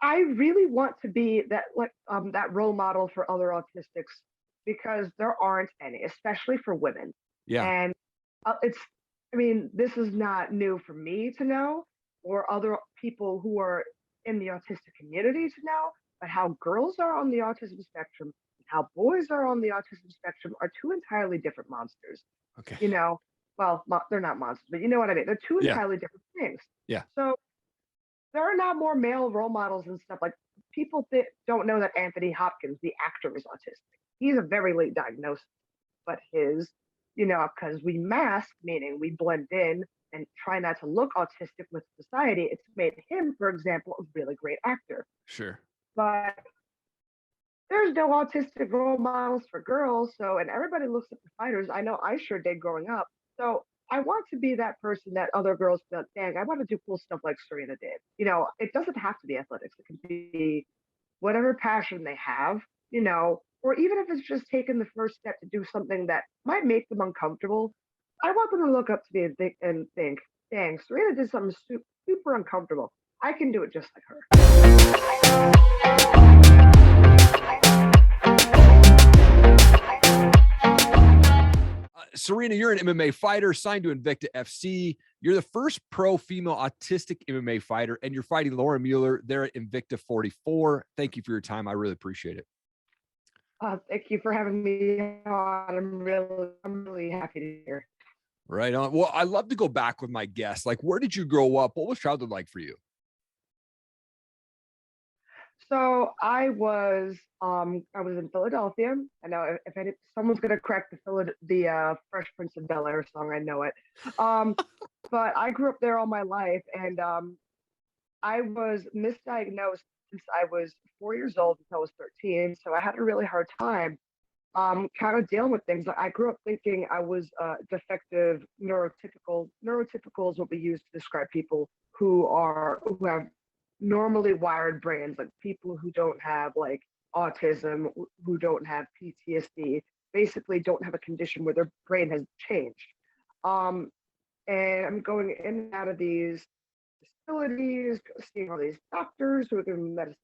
I really want to be that that role model for other autistics because there aren't any, especially for women. Yeah. And it's, I mean, this is not new for me to know or other people who are in the autistic community to know, but how girls are on the autism spectrum and how boys are on the autism spectrum are two entirely different monsters. Okay. You know, well, they're not monsters, but you know what I mean. They're two Yeah. entirely different things. Yeah. So there are now more male role models and stuff. Like people don't know that Anthony Hopkins, the actor, is autistic. He's a very late diagnosis, but his, because we mask, meaning we blend in and try not to look autistic with society, it's made him, for example, a really great actor. Sure. But there's no autistic role models for girls. So, and everybody looks up to fighters. I know I sure did growing up. So I want to be that person that other girls feel, dang, I want to do cool stuff like Serena did. It doesn't have to be athletics. It can be whatever passion they have, or even if it's just taking the first step to do something that might make them uncomfortable. I want them to look up to me and think, dang, Serena did something super uncomfortable. I can do it just like her. Serena, you're an MMA fighter signed to Invicta FC. You're the first pro female autistic MMA fighter, and you're fighting Lauren Mueller there at Invicta 44. Thank you for your time. I really appreciate it. Thank you for having me on. I'm really happy to hear. Right on. Well, I love to go back with my guests. Like, where did you grow up? What was childhood like for you? So I was in Philadelphia. I know if someone's gonna correct the Fresh Prince of Bel-Air song, I know it. But I grew up there all my life, and I was misdiagnosed since I was 4 years old until I was 13. So I had a really hard time kind of dealing with things. I grew up thinking I was defective neurotypical. Neurotypical is what we use to describe people who have normally wired brains, like people who don't have like autism, who don't have PTSD, basically don't have a condition where their brain has changed. And I'm going in and out of these facilities, seeing all these doctors who are giving me medicine.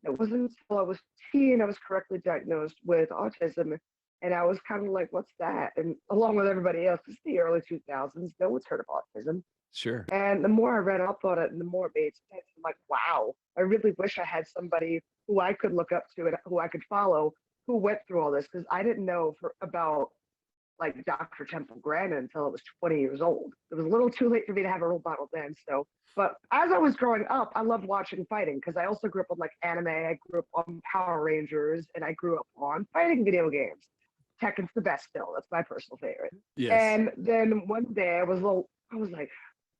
It wasn't until I was 15 I was correctly diagnosed with autism. And I was kind of like, what's that? And along with everybody else, it's the early 2000s, no one's heard of autism. Sure. And the more I read up on it and the more it made sense, I'm like, wow, I really wish I had somebody who I could look up to and who I could follow who went through all this, because I didn't know about like Dr. Temple Grandin until I was 20 years old. It was a little too late for me to have a role model then. So, but as I was growing up, I loved watching fighting because I also grew up on like anime. I grew up on Power Rangers, and I grew up on fighting video games. Tekken's the best still. That's my personal favorite. Yes. And then one day I was like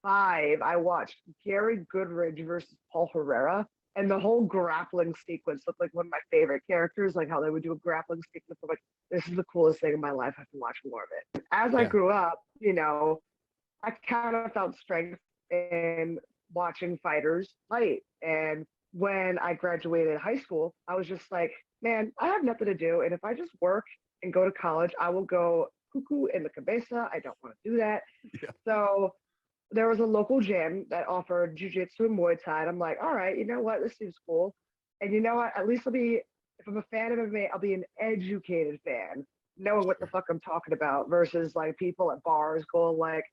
5. I watched Gary Goodridge versus Paul Herrera, and the whole grappling sequence looked like one of my favorite characters, like how they would do a grappling sequence. I'm like, this is the coolest thing in my life. I have to watch more of it. As I grew up, I kind of felt strength in watching fighters fight. And when I graduated high school, I was just like, man, I have nothing to do. And if I just work and go to college, I will go cuckoo in the cabeza. I don't want to do that. Yeah. So there was a local gym that offered Jiu Jitsu and Muay Thai. And I'm like, all right, you know what? This seems cool. And you know what? At least if I'm a fan of MMA, I'll be an educated fan, knowing what the fuck I'm talking about versus like people at bars going like,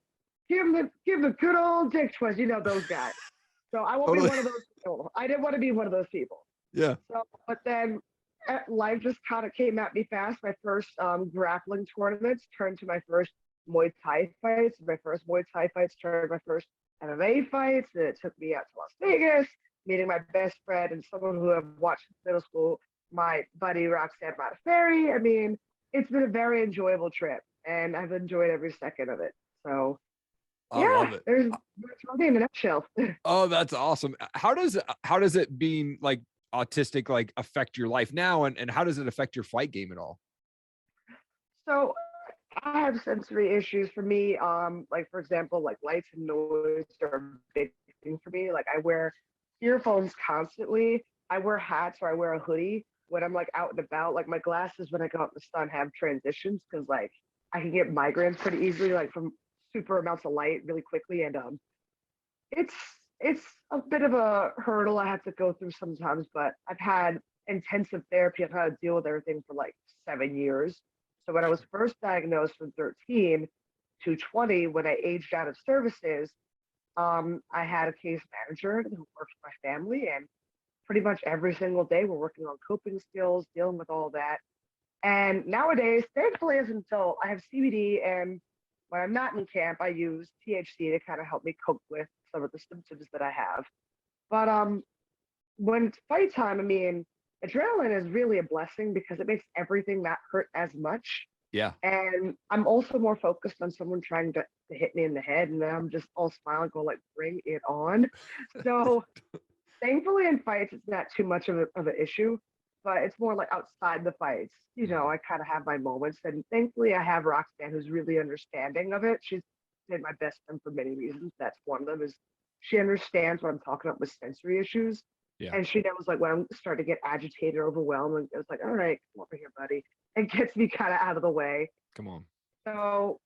give the good old dick twist, those guys. So I won't be one of those people. I didn't want to be one of those people. Yeah. So, but then life just kind of came at me fast. My first grappling tournaments turned to my first Muay Thai fights. My first Muay Thai fights turned my first MMA fights. And it took me out to Las Vegas, meeting my best friend and someone who I've watched since middle school, my buddy Roxanne Modafferi. I mean, it's been a very enjoyable trip, and I've enjoyed every second of it. So, I love it. There's me in a nutshell. Oh, that's awesome. How does it being like autistic like affect your life now, and how does it affect your fight game at all? So I have sensory issues. For me, like for example, like lights and noise are a big thing for me. Like I wear earphones constantly. I wear hats or I wear a hoodie when I'm like out and about. Like my glasses when I go out in the sun have transitions because like I can get migraines pretty easily, like from super amounts of light really quickly. And it's it's a bit of a hurdle I have to go through sometimes, but I've had intensive therapy. I've had to deal with everything for like 7 years. So when I was first diagnosed from 13 to 20, when I aged out of services, I had a case manager who worked with my family, and pretty much every single day we're working on coping skills, dealing with all that. And nowadays, thankfully, as until I have CBD, and when I'm not in camp, I use THC to kind of help me cope with some of the symptoms that I have. But when it's fight time, I mean, adrenaline is really a blessing because it makes everything not hurt as much. Yeah. And I'm also more focused on someone trying to hit me in the head, and then I'm just all smiling, go like, bring it on. So thankfully in fights, it's not too much of an issue, but it's more like outside the fights. You know, I kind of have my moments, and thankfully I have Roxanne who's really understanding of it. She's been my best friend for many reasons. That's one of them, is she understands what I'm talking about with sensory issues. Yeah. And she knows like when I'm starting to get agitated or overwhelmed, and it's like, all right, come over here, buddy, and gets me kind of out of the way. Come on. So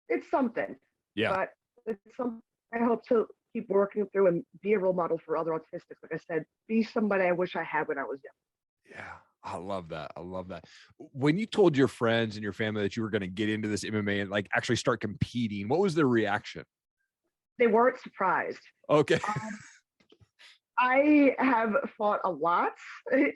it's something. Yeah. But it's something I hope to keep working through and be a role model for other autistics. Like I said, be somebody I wish I had when I was young. Yeah. I love that. I love that. When you told your friends and your family that you were going to get into this MMA and like actually start competing, what was their reaction? They weren't surprised. Okay. I have fought a lot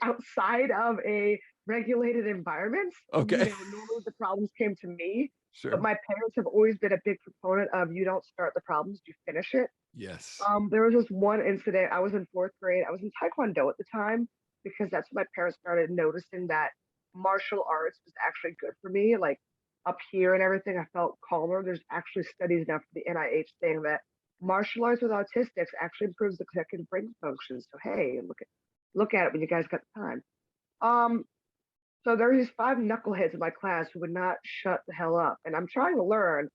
outside of a regulated environment. Okay. You know, normally the problems came to me. Sure. But my parents have always been a big proponent of you don't start the problems, you finish it. Yes. There was this one incident. I was in fourth grade. I was in Taekwondo at the time because that's when my parents started noticing that martial arts was actually good for me. Like up here and everything, I felt calmer. There's actually studies now from the NIH saying that martial arts with autistics actually improves the executive brain function. So hey, look at it when you guys got the time. So there were these 5 knuckleheads in my class who would not shut the hell up. And I'm trying to learn.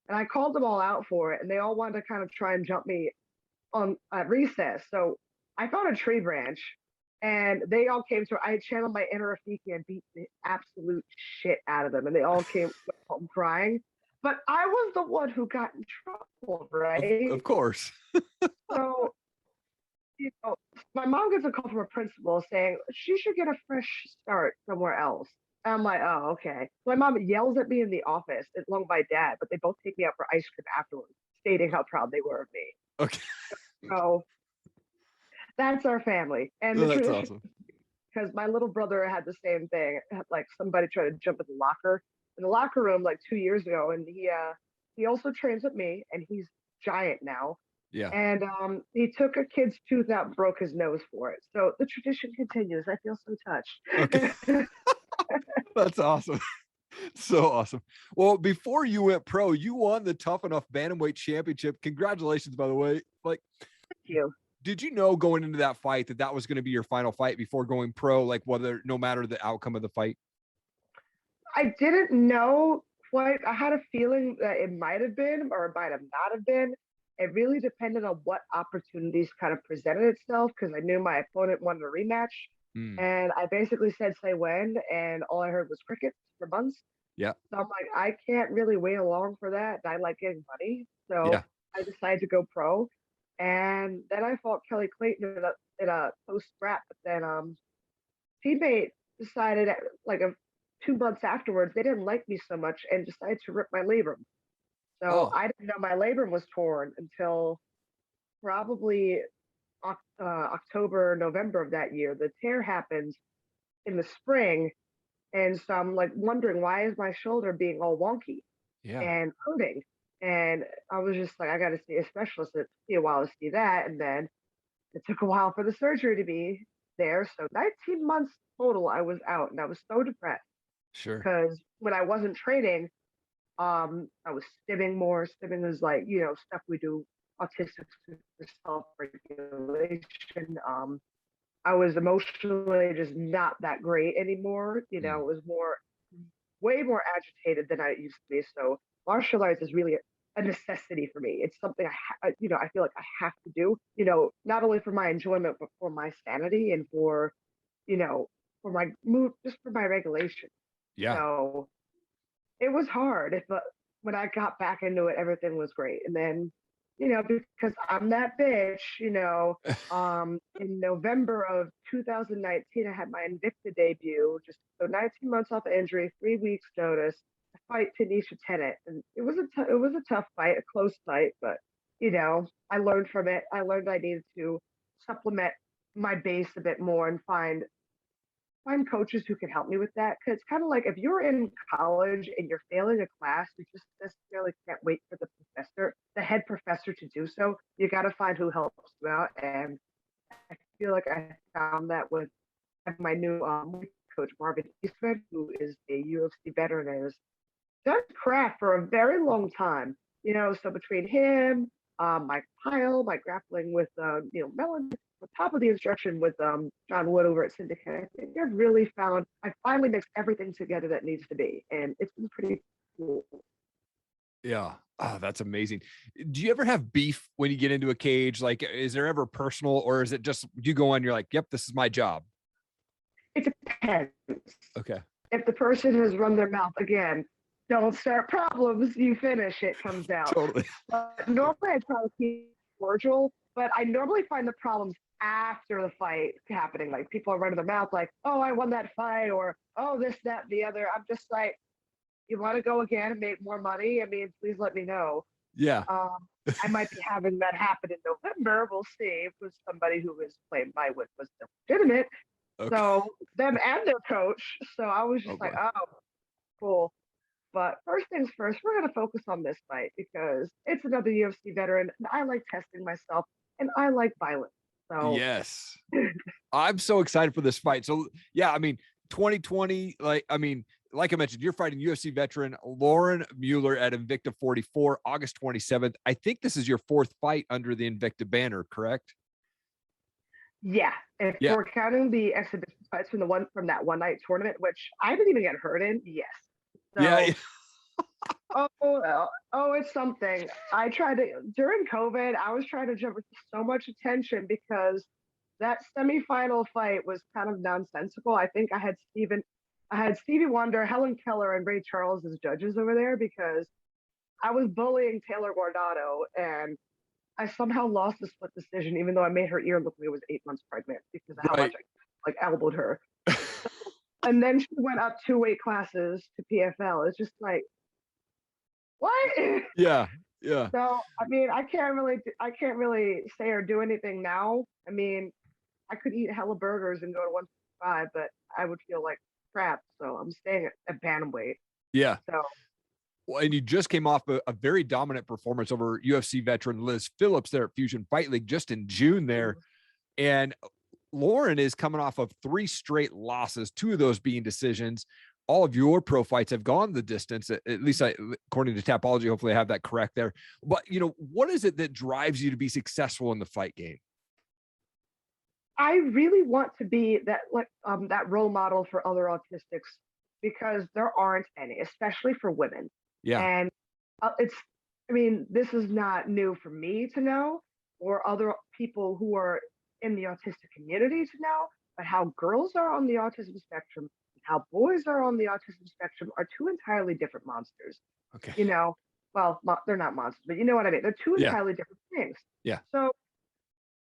And I called them all out for it. And they all wanted to kind of try and jump me on at recess. So I found a tree branch, and they all came to, I channeled my inner Rafiki and beat the absolute shit out of them. And they all came home crying. But I was the one who got in trouble, right? Of course. So, you know, my mom gets a call from a principal saying she should get a fresh start somewhere else. And I'm like, oh, okay. My mom yells at me in the office along with my dad, but they both take me out for ice cream afterwards, stating how proud they were of me. Okay. So that's our family. And the that's awesome. Because my little brother had the same thing. Like somebody tried to jump in the locker room like 2 years ago, and he also trains with me, and he's giant now. Yeah. And he took a kid's tooth out and broke his nose for it. So the tradition continues. I feel so touched. Okay. That's awesome. So awesome. Well, before you went pro, you won the Tough Enough Bantamweight Championship. Congratulations, by the way. Like, thank you. Did you know going into that fight that was going to be your final fight before going pro? Like, whether no matter the outcome of the fight? I didn't know quite. I had a feeling that it might have been, or it might have not have been. It really depended on what opportunities kind of presented itself, because I knew my opponent wanted a rematch. And I basically said, say when, and all I heard was crickets for months. Yeah. So I'm like, I can't really wait along for that. I like getting money. So I decided to go pro. And then I fought Kelly Clayton in a close scrap. But then teammate decided like 2 months afterwards, they didn't like me so much and decided to rip my labrum. So I didn't know my labrum was torn until probably October, November of that year. The tear happened in the spring. And so I'm like wondering, why is my shoulder being all wonky and hurting? And I was just like, I got to see a specialist. It took me a while to see that. And then it took a while for the surgery to be there. So 19 months total, I was out, and I was so depressed. Sure. Because when I wasn't training, I was stimming more. Stimming is like, you know, stuff we do, autistic self-regulation. I was emotionally just not that great anymore. You know, it was way more agitated than I used to be. So martial arts is really a necessity for me. It's something I feel like I have to do, you know, not only for my enjoyment, but for my sanity and for, you know, for my mood, just for my regulation. Yeah. So it was hard, but when I got back into it, everything was great. And then because I'm that bitch, in November of 2019, I had my Invicta debut, just so 19 months off of injury, 3 weeks notice, to fight Tanisha Tennant. And it was a tough fight, a close fight, but, I learned from it. I learned I needed to supplement my base a bit more and find coaches who can help me with that. Because it's kind of like if you're in college and you're failing a class, you just necessarily can't wait for the head professor to do so. You got to find who helps you out. And I feel like I found that with my new coach, Marvin Eastman, who is a UFC veteran and has done craft for a very long time. So between him, my Kyle, my grappling with, Melon, on top of the instruction with John Wood over at Syndicate, I think I finally mixed everything together that needs to be. And it's been pretty cool. Yeah. Oh, that's amazing. Do you ever have beef when you get into a cage? Like, is there ever personal, or is it just you go on, you're like, yep, this is my job? It depends. Okay. If the person has run their mouth again, don't start problems, you finish, it comes out. Totally. But normally I try to keep cordial, but I normally find the problems after the fight happening. Like people are running their mouth like, oh, I won that fight, or oh, this, that, the other. I'm just like, you want to go again and make more money? I mean, please let me know. Yeah. I might be having that happen in November. We'll see. If it was somebody who was playing my wit was legitimate. Okay. So them and their coach. So I was just like, oh, cool. But first things first, we're going to focus on this fight because it's another UFC veteran. And I like testing myself and I like violence. So yes, I'm so excited for this fight. So yeah, I mean, 2020, like I mentioned, you're fighting UFC veteran Lauren Mueller at Invicta 44, August 27th. I think this is your fourth fight under the Invicta banner, correct? Yeah. If we're counting the exhibition fights from that one night tournament, which I didn't even get hurt in, yes. So, yeah. It's something. During COVID, I was trying to jump with so much attention because that semifinal fight was kind of nonsensical. I think I had Stevie Wonder, Helen Keller, and Ray Charles as judges over there because I was bullying Taylor Guardado, and I somehow lost the split decision, even though I made her ear look like it was 8 months pregnant because of how much I elbowed her. And then she went up 2 weight classes to PFL. It's just like, what? Yeah. So I mean, I can't really say or do anything now. I mean, I could eat hella burgers and go to 155, but I would feel like crap. So I'm staying at bantamweight. Yeah. So. Well, and you just came off a very dominant performance over UFC veteran Liz Phillips there at Fusion Fight League just in June there. And Lauren is coming off of 3 straight losses, 2 of those being decisions. All of your pro fights have gone the distance, at least according to Tapology. Hopefully I have that correct there. But, what is it that drives you to be successful in the fight game? I really want to be that role model for other autistics because there aren't any, especially for women. Yeah. And this is not new for me to know or other people who are in the autistic community to know, but how girls are on the autism spectrum and how boys are on the autism spectrum are 2 entirely different monsters. Okay. Well, they're not monsters, but you know what I mean? They're 2 entirely different things. Yeah. So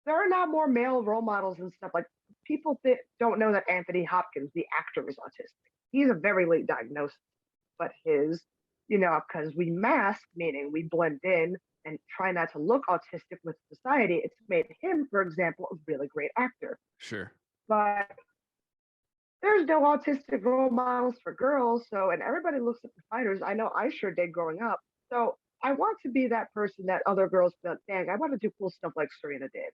there are now more male role models and stuff. Like people don't know that Anthony Hopkins, the actor, is autistic. He's a very late diagnosis, but his, because we mask, meaning we blend in and try not to look autistic with society, it's made him, for example, a really great actor. Sure. But there's no autistic role models for girls. So, and everybody looks at the fighters. I know I sure did growing up. So I want to be that person that other girls feel, dang, I want to do cool stuff like Serena did.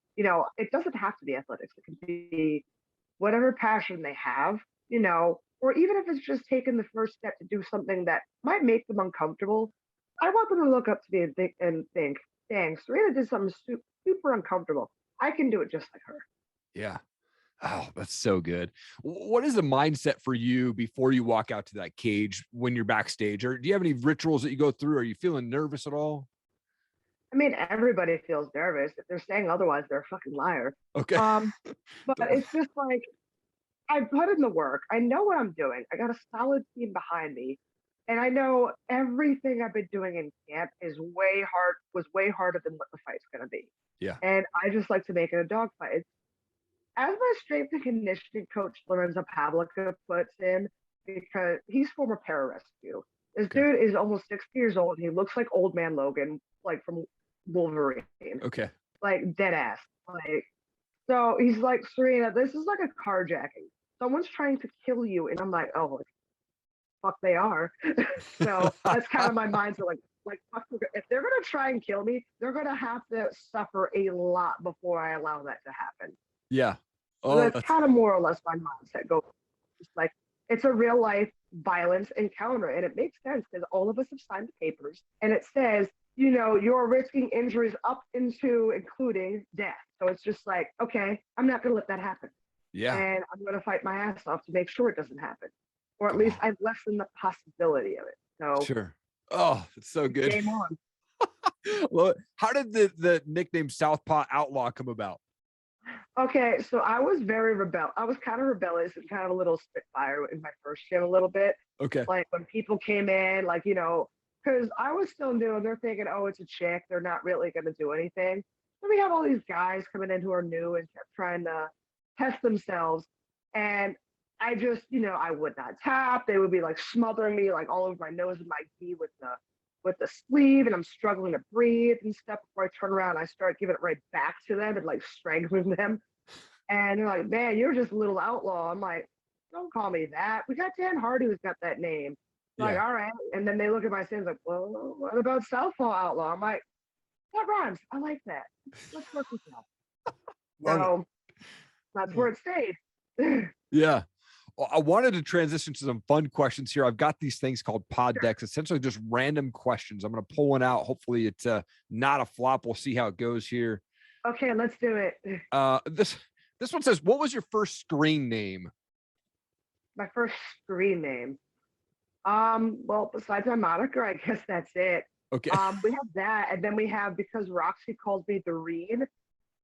It doesn't have to be athletics. It can be whatever passion they have, or even if it's just taking the first step to do something that might make them uncomfortable. I want them to look up to me and think, dang, Serena did something super uncomfortable. I can do it just like her. Yeah. Oh, that's so good. What is the mindset for you before you walk out to that cage when you're backstage? Or do you have any rituals that you go through? Are you feeling nervous at all? I mean, everybody feels nervous. If they're saying otherwise, they're a fucking liar. Okay. But it's just like, I put in the work. I know what I'm doing. I got a solid team behind me. And I know everything I've been doing in camp was way harder than what the fight's gonna be. Yeah. And I just like to make it a dog fight. As my strength and conditioning coach Lorenzo Pavlica puts in, because he's former pararescue. This Okay. dude is almost 60 years old. He looks like old man Logan, like from Wolverine. Okay. Like dead ass. Like, so he's like, Serena, this is like a carjacking. Someone's trying to kill you. And I'm like, oh, fuck, they are. So that's kind of my mindset. Like, fuck, if they're going to try and kill me, they're going to have to suffer a lot before I allow that to happen. Yeah. So Oh, that's kind of more or less my mindset. Go, just like, it's a real life violence encounter. And it makes sense because all of us have signed the papers. And it says, you know, you're risking injuries up into including death. So it's just like, okay, I'm not going to let that happen. yeah. And I'm going to fight my ass off to make sure it doesn't happen. Or at least I've lessened the possibility of it. So Sure. Oh, it's so good. game on. Well, how did the nickname Southpaw Outlaw come about? Okay, so I was I was kind of rebellious and kind of a little spitfire in my first gym a little bit. Okay. Like when people came in, like, you know, because I was still new and they're thinking, oh, it's a chick. They're not really going to do anything. So we have all these guys coming in who are new and kept trying to test themselves. And I just, you know, I would not tap. They would be like smothering me like all over my nose and my gi with the sleeve, and I'm struggling to breathe and stuff. Before I turn around, I start giving it right back to them and like strangling them. And they're like, "Man, you're just a little outlaw." I'm like, "Don't call me that. We got Dan Hardy who's got that name." Like, Yeah. all right. And then they look at my sins like, "Well, what about Southpaw Outlaw?" I'm like, "That rhymes. I like that. Let's work with that." So that's where it stayed. Yeah. Well, I wanted to transition to some fun questions here. I've got these things called pod decks, essentially just random questions. I'm going to pull one out. Hopefully it's not a flop. We'll see how it goes here. Okay, let's do it. This one says, what was your first screen name? My first screen name. Well, besides my moniker, I guess that's it. Okay. We have that, and then we have, because Roxy calls me the Reem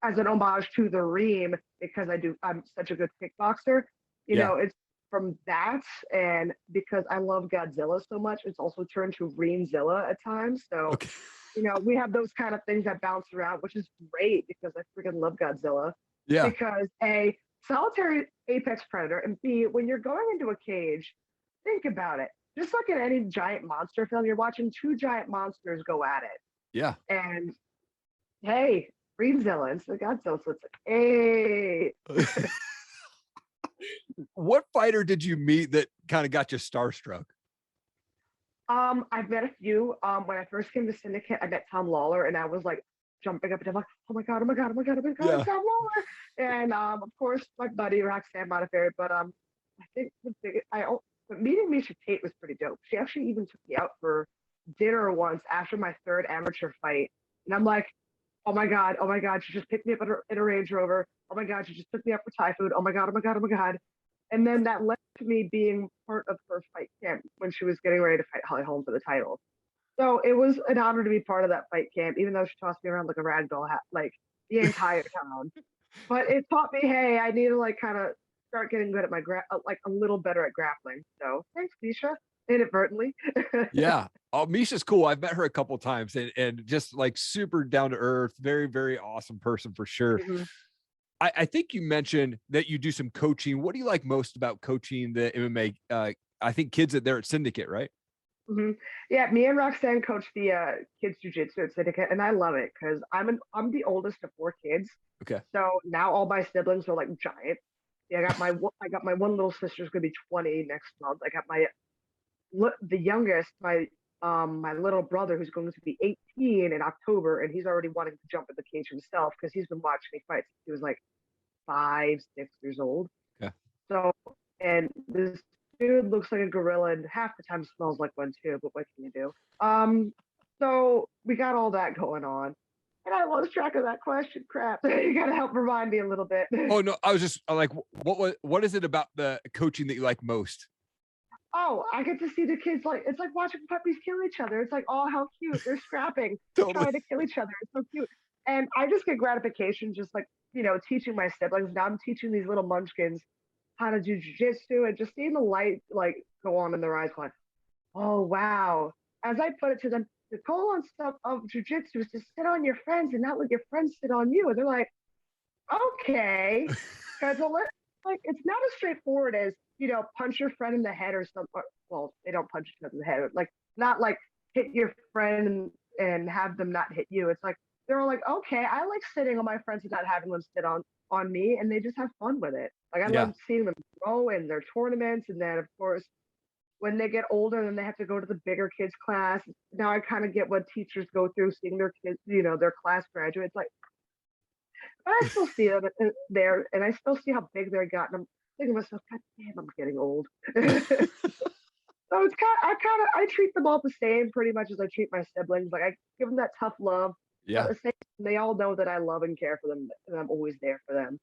as an homage to the Reem, because I'm such a good kickboxer. You know, it's from that, and because I love Godzilla so much, it's also turned to Reemzilla at times. So, you know, we have those kind of things that bounce around, which is great because I freaking love Godzilla. Yeah. Because A, solitary apex predator, and B, when you're going into a cage, think about it. Just like in any giant monster film, you're watching two giant monsters go at it. Yeah. And hey, Reemzilla, and so Godzilla, so it's like, hey. What fighter did you meet that kind of got you starstruck? I've met a few. When I first came to Syndicate, I met Tom Lawler, and I was like jumping up and down, like, oh my god, oh my god, oh my god, oh my god, it's Tom Lawler. And of course, my buddy Roxanne Modafferi. But I think but meeting Misha Tate was pretty dope. She actually even took me out for dinner once after my third amateur fight, and I'm like, oh my god, she just picked me up in a Range Rover. Oh my god, she just took me out for Thai food. Oh my god, oh my god, oh my god. And then that led to me being part of her fight camp when she was getting ready to fight Holly Holm for the title. So it was an honor to be part of that fight camp, even though she tossed me around like a rag doll, like the entire time. But it taught me, hey, I need to like kind of start getting good at my like a little better at grappling. So thanks, Misha, inadvertently. Yeah. Oh, Misha's cool. I've met her a couple times, and just like super down to earth, very, very awesome person for sure. Mm-hmm. I think you mentioned that you do some coaching. What do you like most about coaching the MMA? I think kids there at Syndicate, right? Mm-hmm. Yeah, me and Roxanne coach the kids Jiu Jitsu at Syndicate, and I love it because I'm the oldest of 4 kids. Okay. So now all my siblings are like giant. Yeah, I got my one little sister's gonna be 20 next month. I got the youngest, my little brother, who's going to be 18 in October, and he's already wanting to jump in the cage himself because he's been watching me fight since he was like 5, 6 years old. Yeah. So, and this dude looks like a gorilla and half the time smells like one too, but what can you do? So we got all that going on. And I lost track of that question. Crap. You gotta help remind me a little bit. Oh no, I was just like, what is it about the coaching that you like most? Oh, I get to see the kids, like, it's like watching puppies kill each other. It's like, oh, how cute. They're scrapping, trying to kill each other. It's so cute. And I just get gratification just like, you know, teaching my siblings. Now I'm teaching these little munchkins how to do jiu-jitsu, and just seeing the light like go on in their eyes going, Oh, wow. As I put it to them, the goal on stuff of jujitsu is to sit on your friends and not let your friends sit on you. And they're like, okay. Because like it's not as straightforward as, punch your friend in the head or something. Well, they don't punch each other in the head. Like, not like hit your friend and have them not hit you. It's like, they're all like, okay, I like sitting on my friends and not having them sit on me. And they just have fun with it. Like, I Yeah. love seeing them grow in their tournaments. And then, of course, when they get older and they have to go to the bigger kids class. Now I kind of get what teachers go through seeing their kids, their class graduates. Like, but I still see them there, and I still see how big they're gotten. I'm thinking to myself, God damn, I'm getting old. So I treat them all the same, pretty much as I treat my siblings. Like, I give them that tough love. But Yeah. at the same time, they all know that I love and care for them, and I'm always there for them.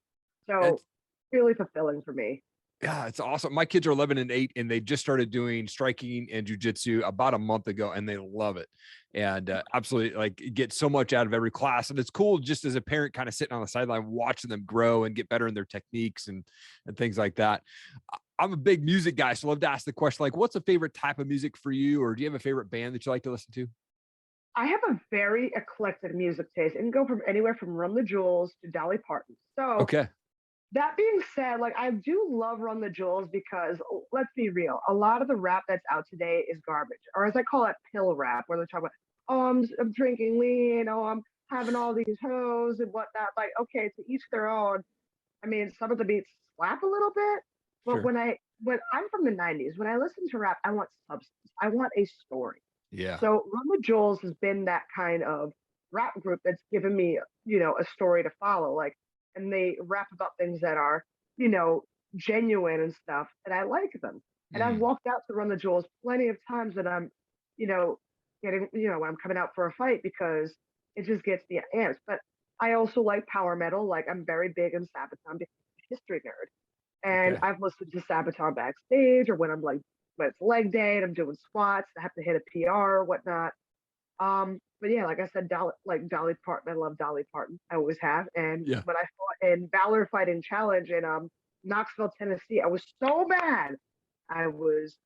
So It's, really fulfilling for me. yeah, it's awesome. My kids are 11 and 8, and they just started doing striking and jujitsu about a month ago, and they love it. And absolutely, like, get so much out of every class. And it's cool just as a parent, kind of sitting on the sideline, watching them grow and get better in their techniques and things like that. I'm a big music guy, so I love to ask the question, like, what's a favorite type of music for you, or do you have a favorite band that you like to listen to? I have a very eclectic music taste and go from anywhere from Run the Jewels to Dolly Parton. So Okay. that being said, like, I do love Run the Jewels because, let's be real, a lot of the rap that's out today is garbage, or as I call it, pill rap, where they're talking about, oh, I'm drinking lean, oh, I'm having all these hoes and whatnot. Like, okay, to each their own. I mean, some of the beats slap a little bit, but Sure. when I'm from the '90s, when I listen to rap, I want substance. I want a story. Yeah. So Run the Jewels has been that kind of rap group that's given me, a story to follow. Like, and they rap about things that are, you know, genuine and stuff, and I like them. And I've Mhm. walked out to Run the Jewels plenty of times that I'm, you know, getting, when I'm coming out for a fight because it just gets the amps. But I also like power metal. Like, I'm very big in Sabaton because I'm a history nerd. And Okay. I've listened to Sabaton backstage, or when I'm like, when it's leg day and I'm doing squats, I have to hit a PR or whatnot. But yeah, like I said, Dolly Parton, I love Dolly Parton. I always have. And Yeah. when I fought in Valor Fighting Challenge in Knoxville, Tennessee, I was so mad. I was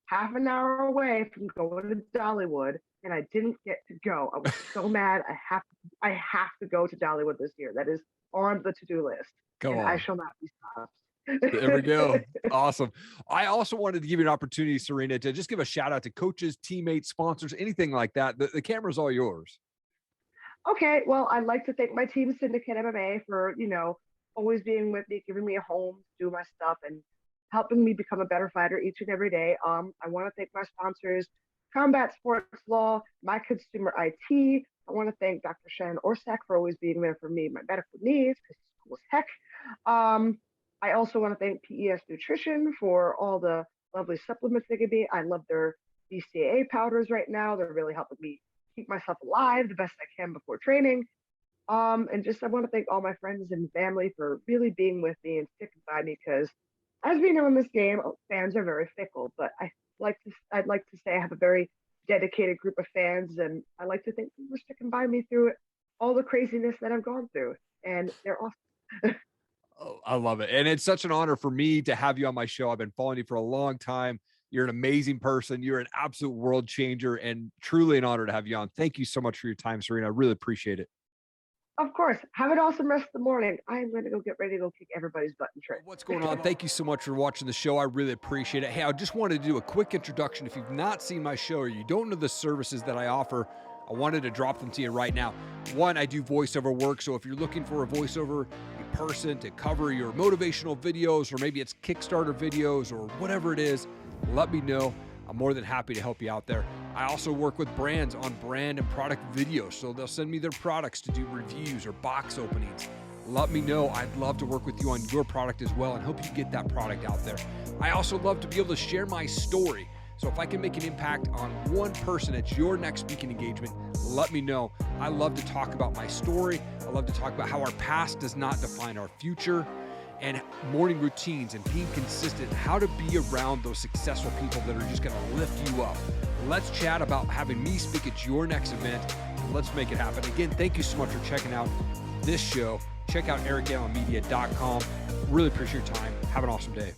half an hour away from going to Dollywood, and I didn't get to go. I was so mad. I have to go to Dollywood this year. That is on the to-do list, Come and I on. shall not be stopped. There we go. Awesome. I also wanted to give you an opportunity, Serena, to just give a shout out to coaches, teammates, sponsors, anything like that. The camera's all yours. Okay, well, I'd like to thank my team, Syndicate MMA, for, always being with me, giving me a home to do my stuff, and helping me become a better fighter each and every day. I want to thank my sponsors, Combat Sports Law, My Consumer IT. I want to thank Dr. Shannon Orsak for always being there for me, my medical needs, because he's cool as heck. I also want to thank PES Nutrition for all the lovely supplements they give me. I love their BCAA powders right now. They're really helping me keep myself alive the best I can before training. And just I want to thank all my friends and family for really being with me and sticking by me because, as we know in this game, fans are very fickle. But I'd like to say I have a very dedicated group of fans, and I like to thank them for sticking by me through all the craziness that I've gone through, and they're awesome. Oh, I love it. And it's such an honor for me to have you on my show. I've been following you for a long time. You're an amazing person. You're an absolute world changer, and truly an honor to have you on. Thank you so much for your time, Serena. I really appreciate it. Of course, have an awesome rest of the morning. I am going to go get ready to go kick everybody's butt and trick. What's going on? Thank you so much for watching the show. I really appreciate it. Hey, I just wanted to do a quick introduction. If you've not seen my show or you don't know the services that I offer, I wanted to drop them to you right now. One, I do voiceover work. So if you're looking for a voiceover person to cover your motivational videos, or maybe it's Kickstarter videos or whatever it is, let me know. I'm more than happy to help you out there. I also work with brands on brand and product videos. So they'll send me their products to do reviews or box openings. Let me know. I'd love to work with you on your product as well and help you get that product out there. I also love to be able to share my story. So if I can make an impact on one person at your next speaking engagement, let me know. I love to talk about my story. I love to talk about how our past does not define our future, and morning routines and being consistent, how to be around those successful people that are just going to lift you up. Let's chat about having me speak at your next event, and let's make it happen. Again, thank you so much for checking out this show. Check out erikallenmedia.com. Really appreciate your time. Have an awesome day.